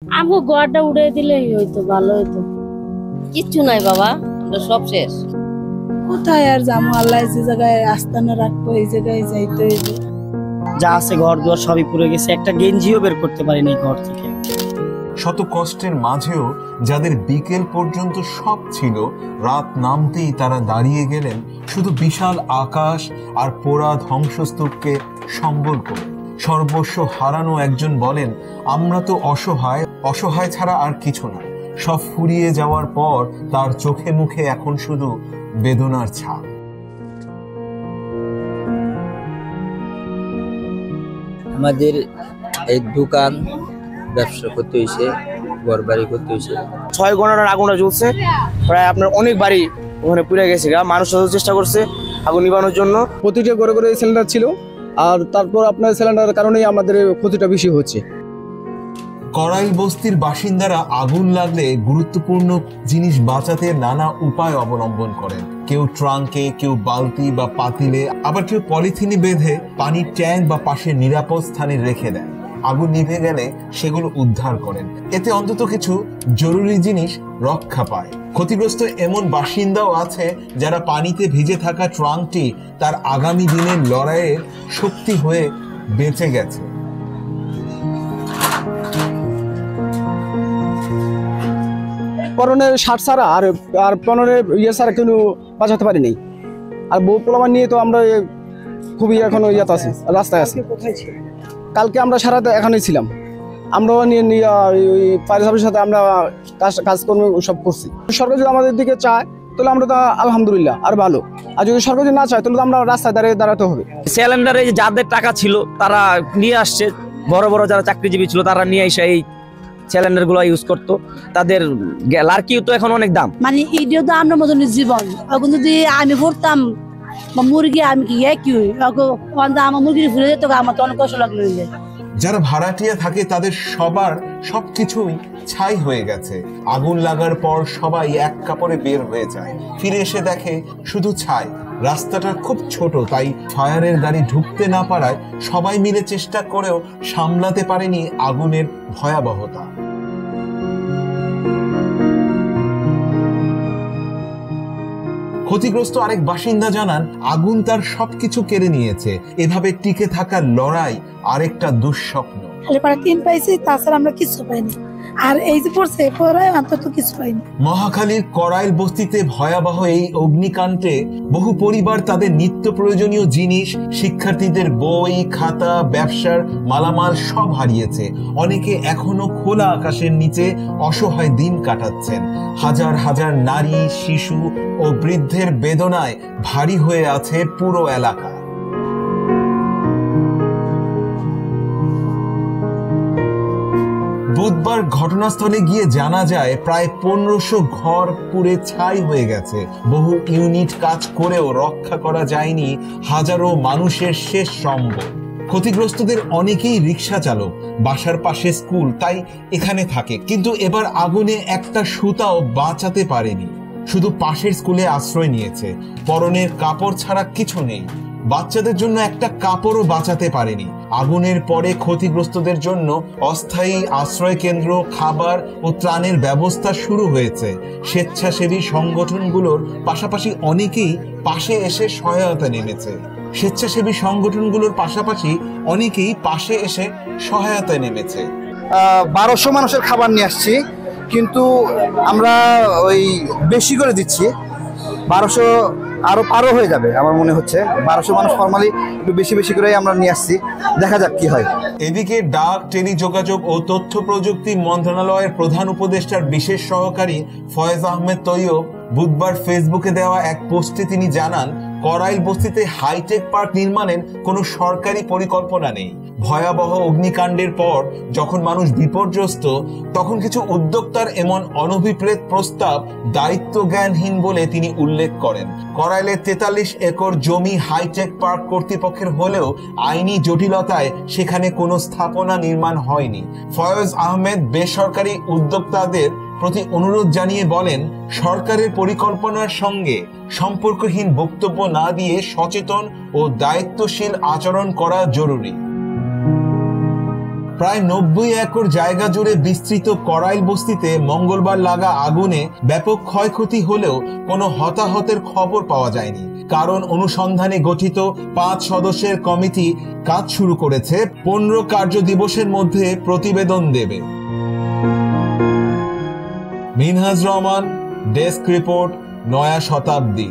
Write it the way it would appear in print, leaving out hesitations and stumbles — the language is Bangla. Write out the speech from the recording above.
আমগো ঘরটা উড়ে দিলেই হইতো, ভালো হইতো। কিচ্ছু নাই বাবা, আমরা সব শেষ। কোথায় আর যাবো? আল্লাহ যে জায়গায় আস্তানা রাখবো এই জায়গায় যাইতে হইবে। যা আছে ঘর দুয়ার সবই পুড়ে গেছে, একটা গেঞ্জিও বের করতে পারিনি ঘর থেকে। শত কষ্টের মাঝেও যাদের বিকেল পর্যন্ত সব ছিল, রাত নামতেই তারা দাঁড়িয়ে গেলেন শুধু বিশাল আকাশ আর পোড়া ধ্বংসস্তূপকে সম্বল করে। সর্বস্ব হারানো একজন বলেন, আমরা তো অসহায়, অসহায় ছাড়া আর কিছু না। সব ফুরিয়ে যাওয়ার পর তার চোখে মুখে এখন শুধু বেদনার ছাপ। আমাদের এই দোকান ব্যবসা করতে হয়েছে, ঘর বাড়ি করতে হয়েছে। 6 ঘন্টার আগুনটা জ্বলছে, প্রায় আপনার অনেক বাড়ি ওখানে পুড়ে গেছে। মানুষ চেষ্টা করছে আগুন নিবানোর জন্য। প্রতিটা ঘরে ঘরে সিলিন্ডার ছিল, আর তারপর আপনার সিলিন্ডারের কারণেই আমাদের ক্ষতিটা বেশি হচ্ছে। করাইল বস্তির বাসিন্দারা আগুন লাগলে গুরুত্বপূর্ণ জিনিস বাঁচাতে নানা উপায় অবলম্বন করেন। কেউ ট্রাঙ্কে, কেউ বালতি বা পাতিলে, আবার কেউ পলিথিনে বেঁধে পানির ট্যাঙ্ক বা পাশে নিরাপদ স্থানে রেখে দেন। আগুন নিভে গেলে সেগুলো উদ্ধার করেন, এতে অন্তত কিছু জরুরি জিনিস রক্ষা পায়। ক্ষতিগ্রস্ত এমন বাসিন্দাও আছে যারা পানিতে ভিজে থাকা ট্রাঙ্কটি তার আগামী দিনের লড়াইয়ের শক্তি হয়ে বেঁচে গেছে। পরনের শার্ট ছাড়া আর পরনের ইয়ে ছাড়া কেউ বাঁচাতে পারিনি। আর বউ পোলামান নিয়ে তো আমরা খুবই এখনো ইয়াত আছি, রাস্তায় আছি। কালকে আমরা সারাতে এখানেই ছিলাম, আমরাও নিয়ে ওই ফায়ার সার্ভিসের সাথে আমরা কাজকর্ম সব করছি। সরকার যদি আমাদের দিকে চায় তাহলে আমরা তো আলহামদুলিল্লাহ আর ভালো, আর যদি সরকার যদি না চায় তাহলে তো আমরা রাস্তায় দাঁড়াতে হবে। সিলিন্ডারে যাদের টাকা ছিল তারা নিয়ে আসছে, বড় বড় যারা চাকরিজীবী ছিল তারা নিয়ে এসে এই সিলিন্ডার গুলো ইউজ করতো। তাদের লার্কিও তো এখন অনেক দাম। মানে এইটাও তো আমরা মতন জীবন, এখন যদি আমি পড়তাম বা মুরগি, আমি কি কি হই আমার মুরগি ফুলে যেত, আমার তো অনেক কষ্ট লাগলো। যারা ভাড়াটিয়া থাকে তাদের সবার সবকিছুই ছাই হয়ে গেছে। আগুন লাগার পর সবাই এক কাপড়ে বের হয়ে যায়, ফিরে এসে দেখে শুধু ছাই। রাস্তাটা খুব ছোট, তাই ফায়ারের গাড়ি ঢুকতে না পারায় সবাই মিলে চেষ্টা করেও সামলাতে পারেনি আগুনের ভয়াবহতা। ক্ষতিগ্রস্ত আরেক বাসিন্দা জানান, আগুন তার সবকিছু কেড়ে নিয়েছে। এভাবে টিকে থাকার লড়াই আরেকটা দুঃস্বপ্ন। খালি পাড়া টিন পাইছি, তাছাড়া আমরা কিছু পাইনি। আর এই যে পড়ছে পড়ায় অন্তত কিছু পাইনি। মহাখালীর করাইল বস্তিতে ভয়াবহ এই অগ্নিকাণ্ডে বহু পরিবার তাদের নিত্য প্রয়োজনীয় জিনিস, শিক্ষার্থীদের বই, খাতা, ব্যবসার মালামাল সব হারিয়েছে। অনেকে এখনো খোলা আকাশের নিচে অসহায় দিন কাটাচ্ছেন। হাজার হাজার নারী, শিশু ও বৃদ্ধের বেদনায় ভারী হয়ে আছে পুরো এলাকা। বুধবার ঘটনাস্থলে গিয়ে জানা যায় প্রায় 1500 ঘর পুড়ে ছাই হয়ে গেছে। বহু ইউনিট কাজ করেও রক্ষা করা যায়নি হাজারো মানুষের শেষ সম্বল। ক্ষতিগ্রস্তদের অনেকেই রিক্সা চালক, বাসার পাশে স্কুল, তাই এখানে থাকে। কিন্তু এবার আগুনে একটা সুতাও বাঁচাতে পারেনি, শুধু পাশের স্কুলে আশ্রয় নিয়েছে। পরনের কাপড় ছাড়া কিছু নেই, বাচ্চাদের জন্য একটা কাপড়ও বাঁচাতে পারেনি। আগুনের পরে ক্ষতিগ্রস্তদের জন্য অস্থায়ী আশ্রয় কেন্দ্র, খাবার ও ত্রাণের ব্যবস্থা শুরু হয়েছে। স্বেচ্ছাসেবী সংগঠনগুলোর পাশাপাশি অনেকেই পাশে এসে সহায়তা নেমেছে। স্বেচ্ছাসেবী সংগঠনগুলোর পাশাপাশি অনেকেই পাশে এসে সহায়তা নেমেছে। 1200 মানুষের খাবার নিয়ে আসছি, কিন্তু আমরা ওই বেশি করে দিচ্ছি। 1200 আরো পারও হয়ে যাবে আমার মনে হচ্ছে। 1200 মানুষ ফরমালি একটু বেশি বেশি করে আমরা নিয়ে আসছি, দেখা যাক কি হয়। এদিকে ডাক, টেলিযোগাযোগ ও তথ্য প্রযুক্তি মন্ত্রণালয়ের প্রধান উপদেষ্টার বিশেষ সহকারী ফয়েজ আহমেদ তৈয়ব বুধবার ফেসবুকে দেওয়া এক পোস্টে তিনি জানান, করাইল বস্তিতে হাইটেক পার্ক নির্মাণের কোনো সরকারি পরিকল্পনা নেই। ভয়াবহ অগ্নিকাণ্ডের পর যখন মানুষ বিপর্যস্ত, তখন কিছু উদ্যোক্তার এমন অনভিপ্রেত প্রস্তাব দায়িত্ব জ্ঞানহীন বলে তিনি উল্লেখ করেন। করাইলের 43 একর জমি হাইটেক পার্ক কর্তৃপক্ষের হলেও আইনি জটিলতায় সেখানে কোনো স্থাপনা নির্মাণ হয়নি। ফয়েজ আহমেদ বেসরকারি উদ্যোক্তাদের প্রতি অনুরোধ জানিয়ে বলেন, সরকারের পরিকল্পনার সঙ্গে সম্পর্কহীন বক্তব্য না দিয়ে সচেতন ও দায়িত্বশীল আচরণ করা জরুরি। প্রায় 90 একর জায়গা জুড়ে বিস্তৃত করাইল বস্তিতে মঙ্গলবার লাগা আগুনে ব্যাপক ক্ষয়ক্ষতি হলেও কোনো হতাহতের খবর পাওয়া যায়নি। কারণ অনুসন্ধানে গঠিত 5 সদস্যের কমিটি কাজ শুরু করেছে, 15 কার্য দিবসের মধ্যে প্রতিবেদন দেবে। মিনহাজ রহমান, ডেস্ক রিপোর্ট, নয়া শতাব্দী।